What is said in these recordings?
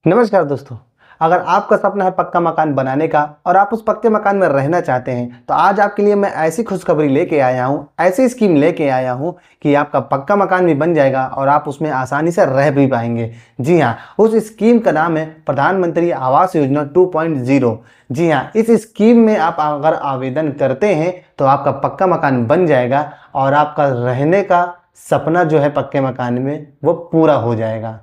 नमस्कार दोस्तों। अगर आपका सपना है पक्का मकान बनाने का और आप उस पक्के मकान में रहना चाहते हैं तो आज आपके लिए मैं ऐसी खुशखबरी लेके आया हूँ, ऐसी स्कीम लेके आया हूँ कि आपका पक्का मकान भी बन जाएगा और आप उसमें आसानी से रह भी पाएंगे। जी हाँ, उस स्कीम का नाम है प्रधानमंत्री आवास योजना 2.0। जी हाँ, इस स्कीम में आप अगर आवेदन करते हैं तो आपका पक्का मकान बन जाएगा और आपका रहने का सपना जो है पक्के मकान में वो पूरा हो जाएगा।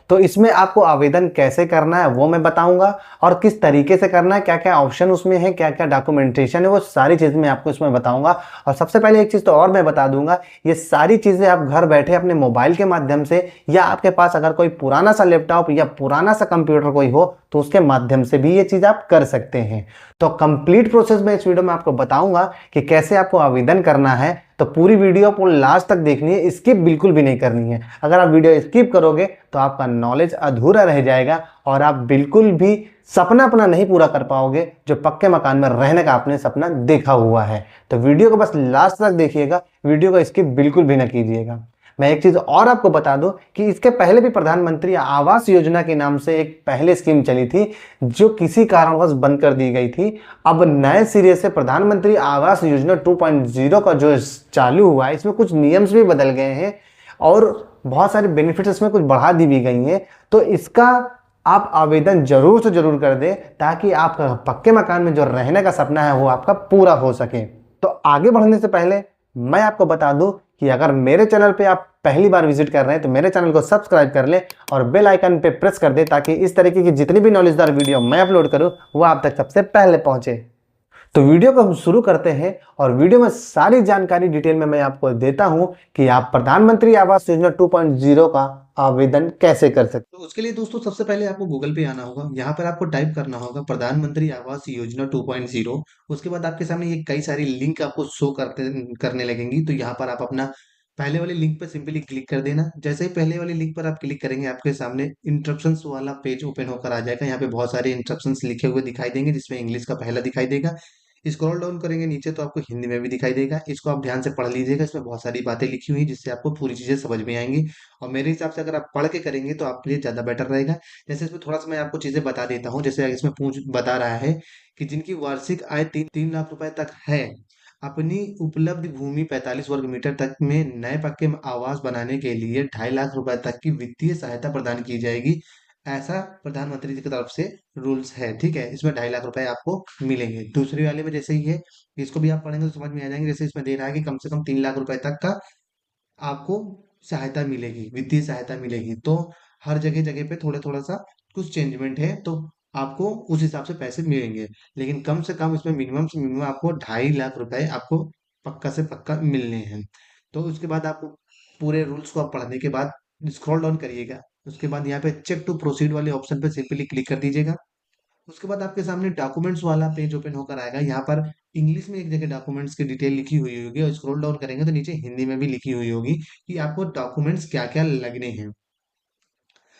तो इसमें आपको आवेदन कैसे करना है वो मैं बताऊंगा और किस तरीके से करना है, क्या क्या ऑप्शन उसमें है, क्या क्या डॉक्यूमेंटेशन है, वो सारी चीज़ मैं आपको इसमें बताऊंगा। और सबसे पहले एक चीज़ तो और मैं बता दूंगा, ये सारी चीज़ें आप घर बैठे अपने मोबाइल के माध्यम से या आपके पास अगर कोई पुराना सा लैपटॉप या पुराना सा कंप्यूटर कोई हो तो उसके माध्यम से भी ये चीज़ आप कर सकते हैं। तो कंप्लीट प्रोसेस में इस वीडियो में आपको बताऊंगा कि कैसे आपको आवेदन करना है। तो पूरी वीडियो को लास्ट तक देखनी है, स्किप बिल्कुल भी नहीं करनी है। अगर आप वीडियो स्किप करोगे तो आपका नॉलेज अधूरा रह जाएगा और आप बिल्कुल भी सपना अपना नहीं पूरा कर पाओगे जो पक्के मकान में रहने का आपने सपना देखा हुआ है। तो वीडियो को बस लास्ट तक देखिएगा, वीडियो को स्किप बिल्कुल भी ना कीजिएगा। मैं एक चीज और आपको बता दूं कि इसके पहले भी प्रधानमंत्री आवास योजना के नाम से एक पहले स्कीम चली थी जो किसी कारणवश बंद कर दी गई थी। अब नए सिरे से प्रधानमंत्री आवास योजना 2.0 का जो चालू हुआ है, इसमें कुछ नियम्स भी बदल गए हैं और बहुत सारे बेनिफिट्स इसमें कुछ बढ़ा दी भी गई हैं। तो इसका आप आवेदन जरूर से जरूर कर दें ताकि आपका पक्के मकान में जो रहने का सपना है वो आपका पूरा हो सके। तो आगे बढ़ने से पहले मैं आपको बता दूं कि अगर मेरे चैनल पे आप पहली बार विजिट कर रहे हैं तो मेरे चैनल को सब्सक्राइब कर लें और बेल आइकन पे प्रेस कर दें ताकि इस तरीके की जितनी भी नॉलेजदार वीडियो मैं अपलोड करूं वो आप तक सबसे पहले पहुंचे। तो वीडियो को हम शुरू करते हैं और वीडियो में सारी जानकारी डिटेल में मैं आपको देता हूं कि आप प्रधानमंत्री आवास योजना 2.0 का आवेदन कैसे कर सकते हैं। तो उसके लिए दोस्तों सबसे पहले आपको गूगल पे आना होगा। यहाँ पर आपको टाइप करना होगा प्रधानमंत्री आवास योजना 2.0। उसके बाद आपके सामने ये कई सारी लिंक आपको शो करने लगेंगी। तो यहाँ पर आप अपना पहले वाले लिंक पर सिंपली क्लिक कर देना। जैसे ही पहले वाले लिंक पर आप क्लिक करेंगे आपके सामने इंस्ट्रक्शंस वाला पेज ओपन होकर आ जाएगा। यहाँ पे बहुत सारे इंस्ट्रक्शंस लिखे हुए दिखाई देंगे जिसमें इंग्लिश का पहला दिखाई देगा। स्क्रॉल डाउन करेंगे नीचे तो आपको हिंदी में भी दिखाई देगा। इसको आप ध्यान से पढ़ लीजिएगा, इसमें बहुत सारी बातें लिखी हुई हैं जिससे आपको पूरी चीजें समझ में आएंगी। और मेरे हिसाब से अगर आप पढ़ के करेंगे तो आपके लिए ज़्यादा बेटर रहेगा। जैसे इसमें थोड़ा सा मैं आपको चीज़ें बता देता हूँ। जैसे इसमें पूछ बता रहा है कि जिनकी वार्षिक आय 3 लाख रुपए तक है, अपनी उपलब्ध भूमि 45 वर्ग मीटर तक में नए पक्के आवास बनाने के लिए 2.5 लाख रुपए तक की वित्तीय सहायता प्रदान की जाएगी। ऐसा प्रधानमंत्री जी की तरफ से रूल्स है। ठीक है, इसमें 2.5 लाख रुपए आपको मिलेंगे। दूसरी वाले में जैसे ही है, इसको भी आप पढ़ेंगे तो समझ में आ जाएंगे। जैसे इसमें दे रहा है कि कम से कम 3 लाख रुपए तक का आपको सहायता मिलेगी, वित्तीय सहायता मिलेगी। तो हर जगह जगह पे थोड़ा थोड़ा सा कुछ चेंजमेंट है, तो आपको उस हिसाब से पैसे मिलेंगे। लेकिन कम से मिनिमम से मिनिमम आपको 2.5 लाख रुपए आपको पक्का से पक्का मिलने हैं। तो उसके बाद आपको पूरे रूल्स को आप पढ़ने के बाद स्क्रॉल डाउन करिएगा। उसके बाद यहाँ पे चेक टू प्रोसीड वाले ऑप्शन पे सिंपली क्लिक कर दीजिएगा। उसके बाद आपके सामने डॉक्यूमेंट्स वाला पेज ओपन होकर आएगा। यहाँ पर इंग्लिश में एक जगह डॉक्यूमेंट्स की डिटेल लिखी हुई होगी और स्क्रॉल डाउन करेंगे तो नीचे हिंदी में भी लिखी हुई होगी कि आपको डॉक्यूमेंट्स क्या क्या लगने हैं।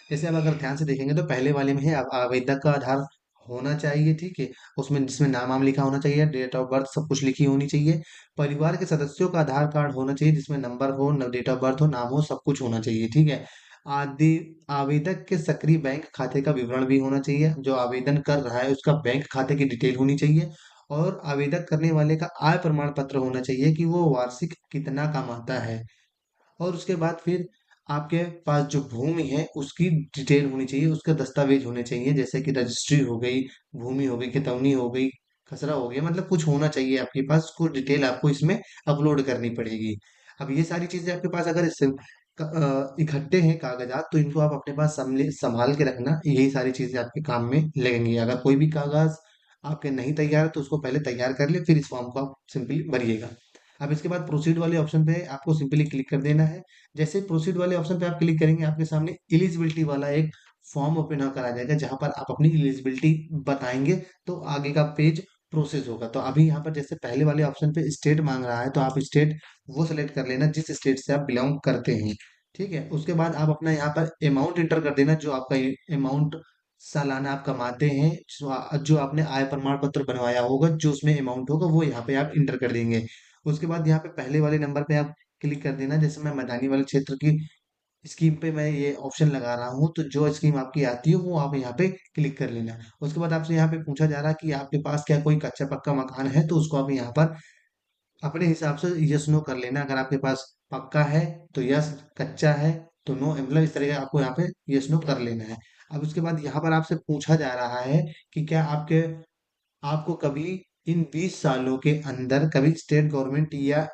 जैसे अब अगर ध्यान से देखेंगे तो पहले वाले में है आवेदक का आधार होना चाहिए। ठीक है, उसमें जिसमें नाम वाम लिखा होना चाहिए, डेट ऑफ बर्थ सब कुछ लिखी होनी चाहिए। परिवार के सदस्यों का आधार कार्ड होना चाहिए जिसमें नंबर हो, डेट ऑफ बर्थ हो, नाम हो, सब कुछ होना चाहिए। ठीक है, आदि आवेदक के सक्रिय बैंक खाते का विवरण भी होना चाहिए। जो आवेदन कर रहा है उसका बैंक खाते की डिटेल होनी चाहिए। और आवेदक करने वाले का आय प्रमाण पत्र होना चाहिए कि वो वार्षिक कितना कमाता है। और उसके बाद फिर आपके पास जो भूमि है उसकी डिटेल होनी चाहिए, उसके दस्तावेज होने चाहिए जैसे कि रजिस्ट्री हो गई, भूमि हो गई, खतौनी हो गई, खसरा हो गया, मतलब कुछ होना चाहिए आपके पास। कुछ डिटेल आपको इसमें अपलोड करनी पड़ेगी। अब ये सारी चीजें आपके पास अगर इससे इकट्ठे हैं कागजात तो इनको आप अपने पास संभाल के रखना। यही सारी चीजें आपके काम में लगेंगी। अगर कोई भी कागज आपके नहीं तैयार है तो उसको पहले तैयार कर ले, फिर इस फॉर्म को आप सिंपली भरिएगा। अब इसके बाद प्रोसीड वाले ऑप्शन पे आपको सिंपली क्लिक कर देना है। जैसे प्रोसीड वाले ऑप्शन पे आप क्लिक करेंगे आपके सामने एलिजिबिलिटी वाला एक फॉर्म ओपन होकर आ जाएगा जहां पर आप अपनी एलिजिबिलिटी बताएंगे तो आगे का पेज प्रोसेस होगा। तो अभी यहाँ पर जैसे पहले वाले ऑप्शन पे स्टेट मांग रहा है तो आप स्टेट वो सेलेक्ट कर लेना जिस स्टेट से आप बिलोंग करते हैं। ठीक है, उसके बाद आप अपना यहाँ पर अमाउंट इंटर कर देना, जो आपका अमाउंट सालाना आप कमाते हैं, जो आपने आय प्रमाण पत्र बनवाया होगा, जो उसमें अमाउंट होगा वो यहाँ पे आप इंटर कर देंगे। उसके बाद यहाँ पे पहले वाले नंबर पे आप क्लिक कर देना। जैसे मैं मैदानी वाले क्षेत्र की स्कीम पे मैं ये ऑप्शन लगा रहा हूँ, तो जो स्कीम आपकी आती है वो आप यहाँ पे क्लिक कर लेना। उसके बाद आपसे यहाँ पे पूछा जा रहा है कि आपके पास क्या कोई कच्चा पक्का मकान है, तो उसको आप यहाँ पर अपने हिसाब से यस नो कर लेना। अगर आपके पास पक्का है तो यस, कच्चा है तो नो, मतलब इस तरह का आपको यहाँ पे यस नो कर लेना है। अब उसके बाद यहाँ पर आपसे पूछा जा रहा है कि क्या आपको कभी इन 20 सालों के अंदर कभी स्टेट गवर्नमेंट या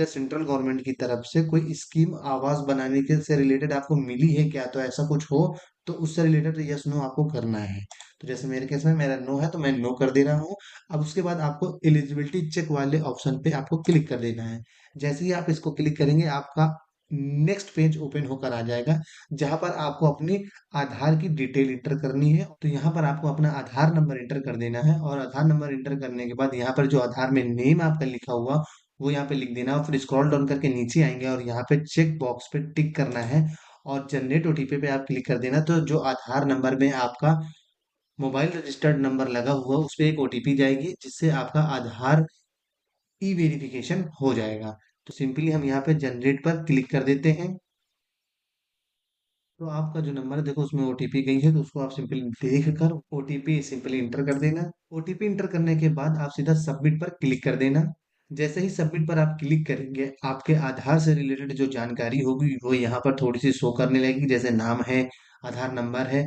सेंट्रल गवर्नमेंट की तरफ से कोई स्कीम आवास बनाने के से रिलेटेड आपको मिली है क्या, तो ऐसा कुछ हो तो उससे रिलेटेड यस नो आपको करना है। तो जैसे मेरे केस में मेरा नो है तो मैं नो कर दे रहा हूँ। अब उसके बाद आपको एलिजिबिलिटी चेक वाले ऑप्शन पे आपको क्लिक कर देना है। जैसे ही आप इसको क्लिक करेंगे आपका नेक्स्ट पेज ओपन होकर आ जाएगा, जहां पर आपको अपनी आधार की डिटेल इंटर करनी है। तो यहाँ पर आपको अपना आधार नंबर इंटर कर देना है, और आधार नंबर इंटर करने के बाद यहाँ पर जो आधार में नेम आपका लिखा हुआ वो यहाँ पे लिख देना, और फिर स्क्रॉल डाउन करके नीचे आएंगे और यहाँ पे चेक बॉक्स पे टिक करना है और जनरेट ओटीपी पे आप क्लिक कर देना। तो जो आधार नंबर में आपका मोबाइल रजिस्टर्ड नंबर लगा हुआ उस पे एक ओटीपी जाएगी, जिससे आपका आधार ई वेरिफिकेशन हो जाएगा। तो सिंपली हम यहाँ पे जनरेट पर क्लिक कर देते हैं। तो आपका जो नंबर है देखो उसमें ओटीपी गई है, तो उसको आप सिंपली देख कर ओटीपी सिंपली इंटर कर देना। ओटीपी इंटर करने के बाद आप सीधा सबमिट पर क्लिक कर देना। जैसे ही सबमिट पर आप क्लिक करेंगे आपके आधार से रिलेटेड जो जानकारी होगी वो यहाँ पर थोड़ी सी शो करने लगेगी, जैसे नाम है, आधार नंबर है,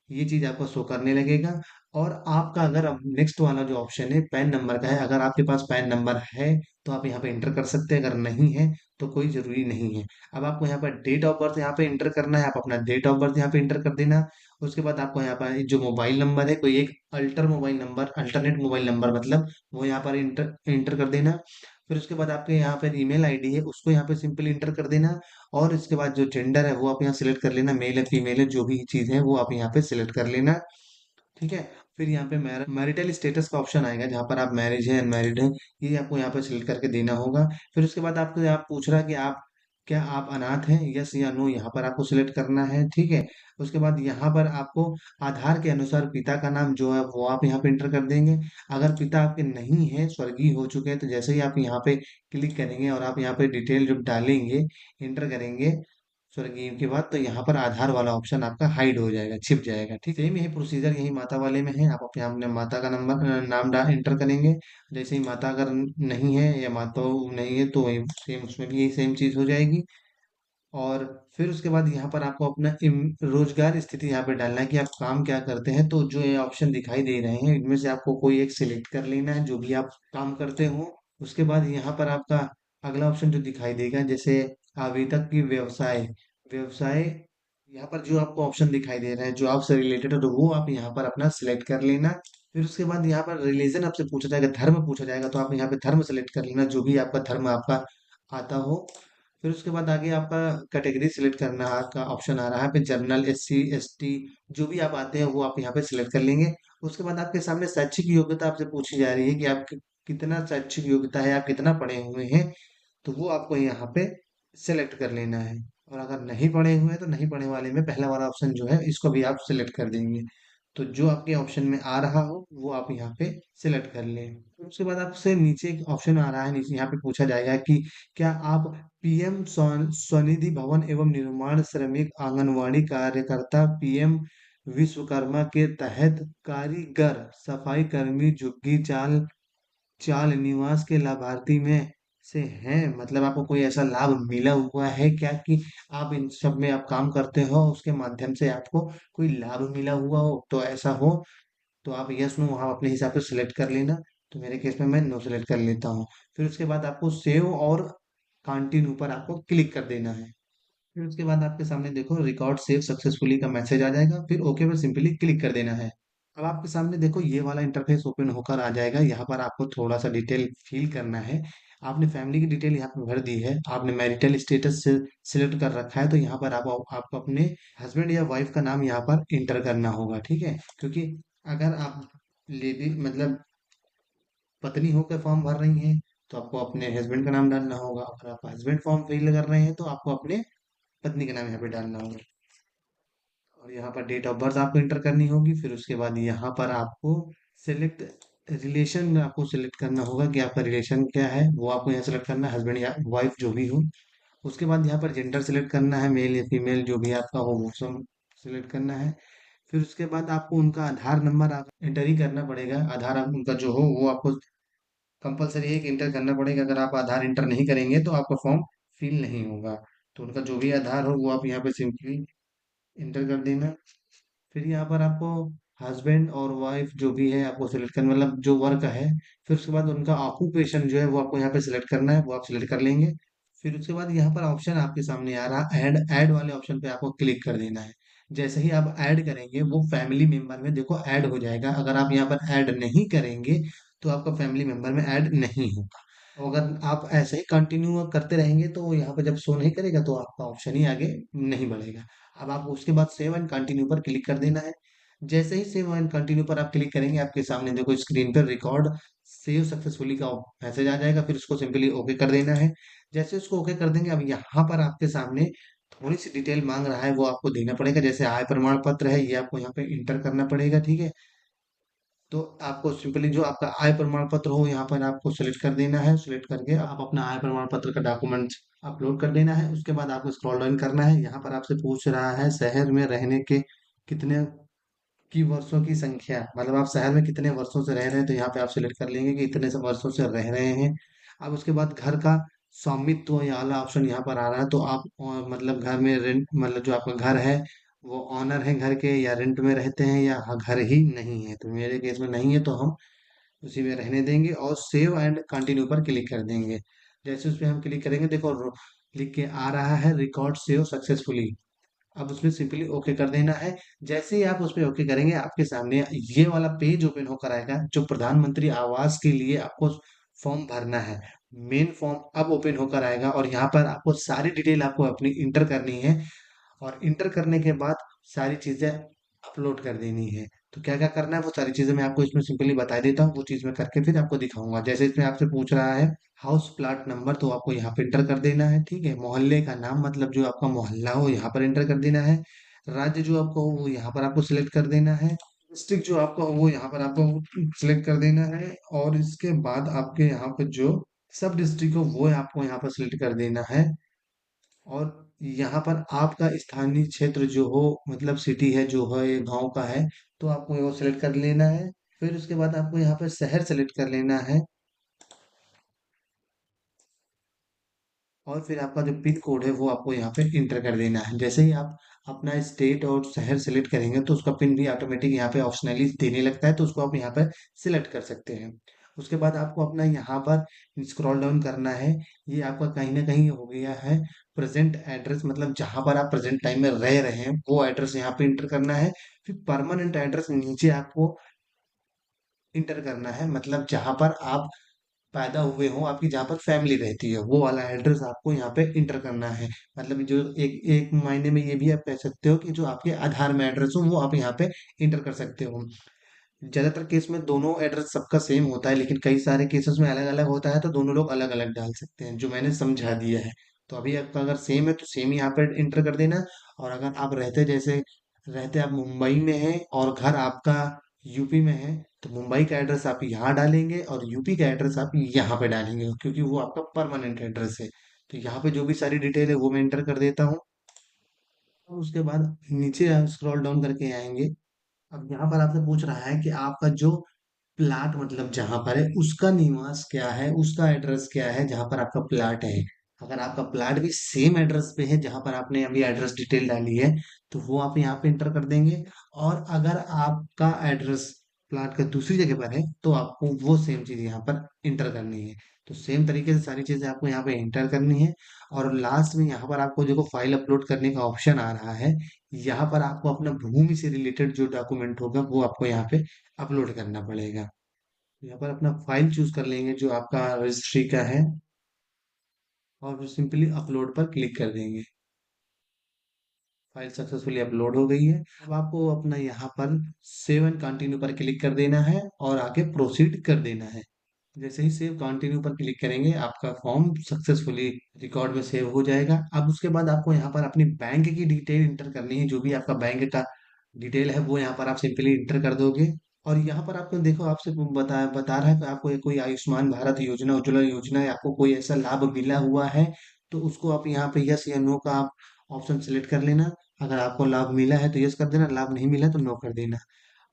ये चीज आपको शो करने लगेगा। और आपका अगर अब नेक्स्ट वाला जो ऑप्शन है पैन नंबर का है, अगर आपके पास पैन नंबर है तो आप यहाँ पे इंटर कर सकते हैं, अगर नहीं है तो कोई जरूरी नहीं है। अब आपको यहाँ पर डेट ऑफ बर्थ यहाँ पे इंटर करना है, आप अपना डेट ऑफ बर्थ यहाँ पे इंटर कर देना। उसके बाद आपको यहाँ पर जो मोबाइल नंबर है कोई एक अल्टरनेट मोबाइल नंबर मतलब वो यहाँ पर इंटर कर देना। फिर उसके बाद आपके यहाँ पर ईमेल आईडी है उसको यहाँ पे सिंपली इंटर कर देना। और इसके बाद जो जेंडर है वो आप यहाँ सिलेक्ट कर लेना, मेल है फीमेल है जो भी चीज़ है वो आप यहाँ पे सिलेक्ट कर लेना। ठीक है। फिर यहाँ पे मैरिटल स्टेटस का ऑप्शन आएगा जहाँ पर आप मैरिज है अनमैरिड है, ये आपको यहाँ पे सिलेक्ट करके देना होगा। फिर उसके बाद आपको आप पूछ रहा है कि आप क्या आप अनाथ हैं, यस या नो, यहाँ पर आपको सिलेक्ट करना है। ठीक है। उसके बाद यहाँ पर आपको आधार के अनुसार पिता का नाम जो है वो आप यहाँ पे इंटर कर देंगे। अगर पिता आपके नहीं है, स्वर्गीय हो चुके हैं, तो जैसे ही आप यहाँ पे क्लिक करेंगे और आप यहाँ पे डिटेल जब डालेंगे, इंटर करेंगे स्वर्गीय के बाद, तो यहाँ पर आधार वाला ऑप्शन आपका हाइड हो जाएगा, छिप जाएगा। ठीक, सेम यही प्रोसीजर यही माता वाले में है। आप अपने अपने माता का नाम इंटर करेंगे। जैसे ही माता अगर नहीं है या माता नहीं है तो वही सेम उसमें भी यही सेम चीज हो जाएगी। और फिर उसके बाद यहाँ पर आपको अपना रोजगार स्थिति यहाँ पे डालना है कि आप काम क्या करते हैं। तो जो ये ऑप्शन दिखाई दे रहे हैं इनमें से आपको कोई एक सिलेक्ट कर लेना है जो भी आप काम करते हो। उसके बाद यहाँ पर आपका अगला ऑप्शन जो दिखाई देगा जैसे आवेदक की व्यवसाय व्यवसाय यहाँ पर जो आपको ऑप्शन दिखाई दे रहा है जो आपसे रिलेटेड है तो वो आप यहाँ पर अपना सिलेक्ट कर लेना। फिर उसके बाद यहाँ पर रिलीजन आपसे पूछा जाएगा, धर्म पूछा जाएगा, तो आप यहाँ पे धर्म सेलेक्ट कर लेना जो भी आपका धर्म आपका आता हो। फिर उसके बाद आगे आपका कैटेगरी सिलेक्ट करना का ऑप्शन आ रहा है पे जनरल, एससी, एसटी, जो भी आप आते हैं वो आप यहाँ पे सिलेक्ट कर लेंगे। उसके बाद आपके सामने शैक्षिक योग्यता आपसे पूछी जा रही है कि आप कितना शैक्षिक योग्यता है, आप कितना पढ़े हुए हैं, तो वो आपको यहाँ पे सिलेक्ट कर लेना है। और अगर नहीं पढ़े हुए हैं तो नहीं पढ़े वाले में पहला वाला ऑप्शन जो है इसको भी आप सिलेक्ट कर देंगे। तो जो आपके ऑप्शन में आ रहा हो वो आप यहाँ पे सिलेक्ट कर लें। फिर उसके बाद आपसे नीचे एक ऑप्शन आ रहा है, नीचे यहाँ पे पूछा जाएगा कि क्या आप पीएम स्वनिधि भवन एवं निर्माण श्रमिक आंगनवाड़ी कार्यकर्ता, पीएम विश्वकर्मा के तहत कारीगर, सफाई कर्मी, झुग्गी चाल चाल निवास के लाभार्थी में से हैं, मतलब आपको कोई ऐसा लाभ मिला हुआ है क्या कि आप इन सब में आप काम करते हो उसके माध्यम से आपको कोई लाभ मिला हुआ हो, तो ऐसा हो तो आप यस नो वहाँ अपने हिसाब से सिलेक्ट कर लेना। तो मेरे केस में मैं नो सिलेक्ट कर लेता हूँ। फिर उसके बाद आपको सेव और कंटिन्यू पर आपको क्लिक कर देना है। फिर उसके बाद आपके सामने देखो रिकॉर्ड सेव सक्सेसफुली का मैसेज आ जाएगा, फिर ओके पर सिंपली क्लिक कर देना है। अब आपके सामने देखो ये वाला इंटरफेस ओपन होकर आ जाएगा। यहाँ पर आपको थोड़ा सा डिटेल फिल करना है। आपने फैमिली की डिटेल यहाँ पे भर दी है, आपने मैरिटल स्टेटस से सिलेक्ट कर रखा है, तो यहाँ पर आपको अपने हस्बैंड या वाइफ का नाम यहाँ पर इंटर करना होगा। ठीक है, क्योंकि अगर आप लेडी मतलब पत्नी होकर फॉर्म भर रही हैं तो आपको अपने हस्बैंड का नाम डालना होगा, अगर आप हस्बैंड फॉर्म फिल कर रहे हैं तो आपको अपने पत्नी का नाम यहाँ पे डालना होगा। और यहाँ पर डेट ऑफ बर्थ आपको इंटर करनी होगी। फिर उसके बाद यहाँ पर आपको सिलेक्ट रिलेशन आपको सिलेक्ट करना होगा कि आपका रिलेशन क्या है, वो आपको यहाँ सेलेक्ट करना है, हस्बैंड या वाइफ जो भी हो। उसके बाद यहाँ पर जेंडर सेलेक्ट करना है, मेल या फीमेल जो भी आपका हो वो सब सेलेक्ट करना है। फिर उसके बाद आपको उनका आधार नंबर आप एंटर ही करना पड़ेगा। आधार उनका जो हो वो आपको कंपलसरी है कि इंटर करना पड़ेगा। अगर आप आधार इंटर नहीं करेंगे तो आपका फॉर्म फिल नहीं होगा। तो उनका जो भी आधार हो वो आप यहाँ पे सिंपली इंटर कर देना। फिर यहाँ पर आपको हस्बैंड और वाइफ जो भी है आपको सिलेक्ट करना, मतलब जो वर्क है। फिर उसके बाद उनका ऑक्यूपेशन जो है वो आपको यहाँ पे सिलेक्ट करना है, वो आप सिलेक्ट कर लेंगे। फिर उसके बाद यहाँ पर ऑप्शन आपके सामने आ रहा है, ऐड ऐड वाले ऑप्शन पे आपको क्लिक कर देना है। जैसे ही आप ऐड करेंगे वो फैमिली मेंबर में देखो ऐड हो जाएगा। अगर आप यहाँ पर ऐड नहीं करेंगे तो आपका फैमिली मेंबर में ऐड नहीं होगा। और अगर आप ऐसे ही कंटिन्यू करते रहेंगे तो वो यहाँ पर जब शो नहीं करेगा तो आपका ऑप्शन ही आगे नहीं बढ़ेगा। अब आपको उसके बाद सेव एंड कंटिन्यू पर क्लिक कर देना है। जैसे ही सेव एंड कंटिन्यू पर आप क्लिक करेंगे आपके सामने देखो स्क्रीन पर रिकॉर्ड सेव सक्सेसफुली का मैसेज आ जाएगा। फिर उसको सिंपली ओके कर देना है। जैसे उसको ओके कर देंगे अब यहाँ पर आपके सामने थोड़ी सी डिटेल मांग रहा है वो आपको देना पड़ेगा। जैसे आय प्रमाण पत्र है ये आपको यहाँ पे इंटर करना पड़ेगा, ठीक है। तो आपको सिंपली जो आपका आय प्रमाण पत्र हो यहाँ पर आपको सिलेक्ट कर देना है। सिलेक्ट करके आप अपना आय प्रमाण पत्र का डॉक्यूमेंट अपलोड कर देना है। उसके बाद आपको स्क्रॉल डाउन करना है। यहाँ पर आपसे पूछ रहा है शहर में रहने के कितने की वर्षों की संख्या, मतलब आप शहर में कितने वर्षों से रह रहे हैं। तो यहाँ पे आप सिलेक्ट कर लेंगे कि इतने वर्षों से रह रहे हैं। अब उसके बाद घर का स्वामित्व ये वाला ऑप्शन यहाँ पर आ रहा है। तो आप मतलब घर में रेंट, मतलब जो आपका घर है वो ऑनर है घर के, या रेंट में रहते हैं, या घर ही नहीं है। तो मेरे केस में नहीं है तो हम उसी में रहने देंगे और सेव एंड कंटिन्यू पर क्लिक कर देंगे। जैसे उस पर हम क्लिक करेंगे देखो लिख के आ रहा है रिकॉर्ड सेव सक्सेसफुली। अब उसमें सिंपली ओके कर देना है। जैसे ही आप उस पर ओके करेंगे आपके सामने ये वाला पेज ओपन होकर आएगा जो प्रधानमंत्री आवास के लिए आपको फॉर्म भरना है। मेन फॉर्म अब ओपन होकर आएगा और यहाँ पर आपको सारी डिटेल आपको अपनी इंटर करनी है। और इंटर करने के बाद सारी चीजें अपलोड कर देनी है। तो क्या क्या करना है वो सारी चीजें मैं आपको इसमें सिंपली बता देता हूँ। वो चीज मैं करके फिर आपको दिखाऊंगा। जैसे इसमें आपसे पूछ रहा है हाउस प्लाट नंबर, तो आपको यहाँ पे इंटर कर देना है, ठीक है। मोहल्ले का नाम, मतलब जो आपका मोहल्ला हो यहाँ पर एंटर कर देना है। राज्य जो आपका हो वो यहाँ पर आपको सिलेक्ट कर देना है। डिस्ट्रिक्ट जो आपका हो वो यहाँ पर आपको सिलेक्ट कर देना है। और इसके बाद आपके यहाँ पे जो सब डिस्ट्रिक्ट हो वो आपको यहाँ पर सिलेक्ट कर देना है। और यहाँ पर आपका स्थानीय क्षेत्र जो हो, मतलब सिटी है जो है ये गांव का है, तो आपको वो सिलेक्ट कर लेना है। फिर उसके बाद आपको यहाँ पर शहर सेलेक्ट कर लेना है। और फिर आपका जो पिन कोड है वो आपको यहाँ पे इंटर कर देना है। जैसे ही आप अपना स्टेट और शहर सेलेक्ट करेंगे तो उसका पिन भी ऑटोमेटिक यहाँ पे ऑप्शनली देने लगता है, तो उसको आप यहाँ पर सिलेक्ट कर सकते हैं। उसके बाद आपको अपना यहाँ पर स्क्रॉल डाउन करना है। ये आपका कहीं ना कहीं हो गया है प्रेजेंट एड्रेस, मतलब जहाँ पर आप प्रेजेंट टाइम में रह रहे हैं वो एड्रेस यहाँ पे इंटर करना है। फिर परमानेंट एड्रेस नीचे आपको इंटर करना है, मतलब जहाँ पर आप पैदा हुए हो, आपकी जहाँ पर फैमिली रहती है वो वाला एड्रेस आपको यहाँ पे इंटर करना है। मतलब जो एक एक मायने में ये भी आप कह सकते हो कि जो आपके आधार में एड्रेस हो वो आप यहाँ पे इंटर कर सकते हो। ज्यादातर केस में दोनों एड्रेस सबका सेम होता है, लेकिन कई सारे केसेस में अलग अलग होता है तो दोनों लोग अलग अलग डाल सकते हैं, जो मैंने समझा दिया है। तो अभी आपका अगर सेम है तो सेम यहाँ पे इंटर कर देना। और अगर आप रहते, जैसे रहते आप मुंबई में हैं और घर आपका यूपी में है, तो मुंबई का एड्रेस आप यहाँ डालेंगे और यूपी का एड्रेस आप यहाँ पे डालेंगे, क्योंकि वो आपका परमानेंट एड्रेस है। तो यहाँ पे जो भी सारी डिटेल है वो मैं इंटर कर देता हूँ। और उसके बाद नीचे स्क्रॉल डाउन करके आएंगे। अब यहाँ पर आपसे पूछ रहा है कि आपका जो प्लाट, मतलब जहां पर है उसका निवास क्या है, उसका एड्रेस क्या है जहां पर आपका प्लाट है। अगर आपका प्लाट भी सेम एड्रेस पे है जहां पर आपने अभी एड्रेस डिटेल डाली है तो वो आप यहाँ पे इंटर कर देंगे। और अगर आपका एड्रेस प्लाट का दूसरी जगह पर है तो आपको वो सेम चीज यहाँ पर इंटर करनी है। तो सेम तरीके से सारी चीजें आपको यहाँ पे इंटर करनी है। और लास्ट में यहाँ पर आपको देखो फाइल अपलोड करने का ऑप्शन आ रहा है। यहाँ पर आपको अपना भूमि से रिलेटेड जो डॉक्यूमेंट होगा वो आपको यहाँ पे अपलोड करना पड़ेगा। यहाँ पर अपना फाइल चूज कर लेंगे जो आपका रजिस्ट्री का है और फिर सिंपली अपलोड पर क्लिक कर देंगे। फाइल सक्सेसफुली अपलोड हो गई है। अब आपको अपना यहाँ पर सेव एंड कंटिन्यू पर क्लिक कर देना है और आगे प्रोसीड कर देना है। जैसे ही सेव कंटिन्यू पर क्लिक करेंगे आपका फॉर्म सक्सेसफुली रिकॉर्ड में सेव हो जाएगा। अब उसके बाद आपको यहाँ पर अपनी बैंक की डिटेल इंटर करनी है। जो भी आपका बैंक का डिटेल है वो यहाँ पर आप सिंपली इंटर कर दोगे। और यहाँ पर आपको देखो आपसे बता बता रहा है कि आपको ये कोई आयुष्मान भारत योजना, उज्ज्वला योजना या आपको कोई ऐसा लाभ मिला हुआ है तो उसको आप यहाँ पे यस या नो का आप ऑप्शन सेलेक्ट कर लेना। अगर आपको लाभ मिला है तो यस कर देना, लाभ नहीं मिला है तो नो कर देना।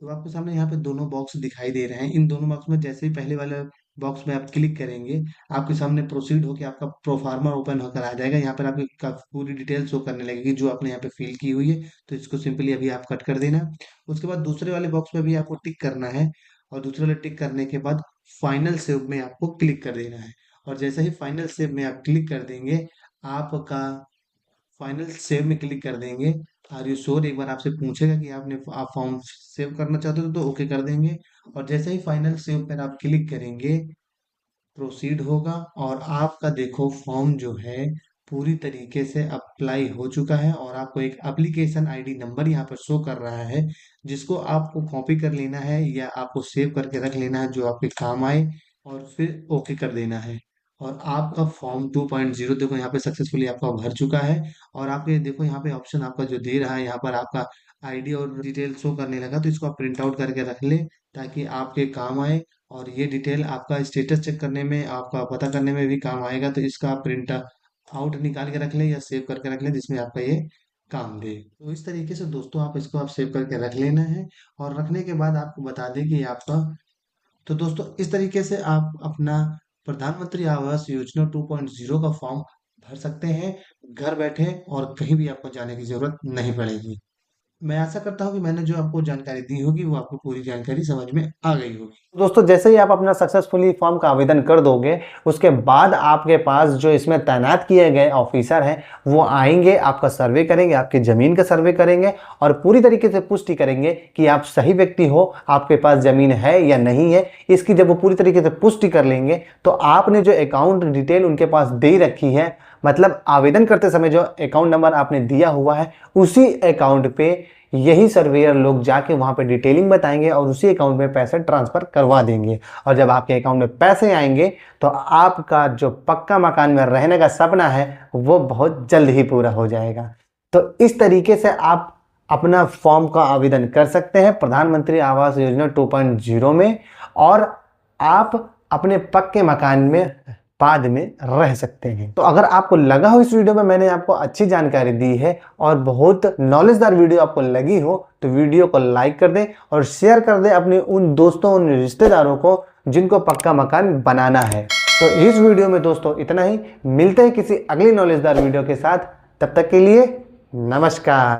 तो आपके सामने यहाँ पे दोनों बॉक्स दिखाई दे रहे हैं। इन दोनों बॉक्स में जैसे ही पहले वाले बॉक्स में आप क्लिक करेंगे, आपके सामने प्रोसीड होकर आपका प्रोफार्मा ओपन होकर आ जाएगा। यहाँ पर आपकी पूरी डिटेल शो करने लगेगी जो आपने यहाँ पे फिल की हुई है। तो इसको सिंपली अभी आप कट कर देना। उसके बाद दूसरे वाले बॉक्स में भी आपको टिक करना है, और दूसरे वाले टिक करने के बाद फाइनल सेव में आपको क्लिक कर देना है। और जैसे ही फाइनल सेव में आप क्लिक कर देंगे, आपका फाइनल सेव में क्लिक कर देंगे, आर यू श्योर एक बार आपसे पूछेगा कि आप फॉर्म सेव करना चाहते हो तो ओके कर देंगे। और जैसे ही फाइनल सेव पर आप क्लिक करेंगे, प्रोसीड होगा, और आपका देखो फॉर्म जो है पूरी तरीके से अप्लाई हो चुका है। और आपको एक एप्लीकेशन आईडी नंबर यहाँ पर शो कर रहा है, जिसको आपको कॉपी कर लेना है या आपको सेव करके रख लेना है जो आपके काम आए, और फिर ओके कर देना है। और आपका फॉर्म 2.0 देखो यहाँ पे सक्सेसफुली आपका भर चुका है। और आपके देखो यहाँ पे ऑप्शन आपका जो दे रहा है, यहाँ पर आपका आईडी और डिटेल शो करने लगा, तो इसको आप प्रिंट आउट करके रख ले ताकि आपके काम आए। और ये डिटेल आपका स्टेटस चेक करने में, आपका पता करने में भी काम आएगा। तो इसका आप प्रिंट आउट निकाल के रख लें या सेव करके रख लें जिसमें आपका ये काम दे। तो इस तरीके से दोस्तों आप इसको आप सेव करके रख लेना है, और रखने के बाद आपको बता दें कि आपका, तो दोस्तों इस तरीके से आप अपना प्रधानमंत्री आवास योजना 2.0 का फॉर्म भर सकते हैं घर बैठे, और कहीं भी आपको जाने की जरूरत नहीं पड़ेगी। मैं आशा करता हूँ कि मैंने जो आपको जानकारी दी होगी वो आपको पूरी जानकारी समझ में आ गई होगी। दोस्तों जैसे ही आप अपना सक्सेसफुली फॉर्म का आवेदन कर दोगे, उसके बाद आपके पास जो इसमें तैनात किए गए ऑफिसर हैं वो आएंगे, आपका सर्वे करेंगे, आपकी ज़मीन का सर्वे करेंगे और पूरी तरीके से पुष्टि करेंगे कि आप सही व्यक्ति हो, आपके पास ज़मीन है या नहीं है। इसकी जब वो पूरी तरीके से पुष्टि कर लेंगे तो आपने जो अकाउंट डिटेल उनके पास दे रखी है, मतलब आवेदन करते समय जो अकाउंट नंबर आपने दिया हुआ है, उसी अकाउंट पे यही सर्वेयर लोग जाके वहां पे डिटेलिंग बताएंगे और उसी अकाउंट में पैसे ट्रांसफर करवा देंगे। और जब आपके अकाउंट में पैसे आएंगे तो आपका जो पक्का मकान में रहने का सपना है वो बहुत जल्द ही पूरा हो जाएगा। तो इस तरीके से आप अपना फॉर्म का आवेदन कर सकते हैं प्रधानमंत्री आवास योजना 2.0 में, और आप अपने पक्के मकान में बाद में रह सकते हैं। तो अगर आपको लगा हो इस वीडियो में मैंने आपको अच्छी जानकारी दी है और बहुत नॉलेजदार वीडियो आपको लगी हो, तो वीडियो को लाइक कर दें और शेयर कर दें अपने उन दोस्तों, उन रिश्तेदारों को जिनको पक्का मकान बनाना है। तो इस वीडियो में दोस्तों इतना ही। मिलते हैं किसी अगली नॉलेजदार वीडियो के साथ। तब तक के लिए नमस्कार।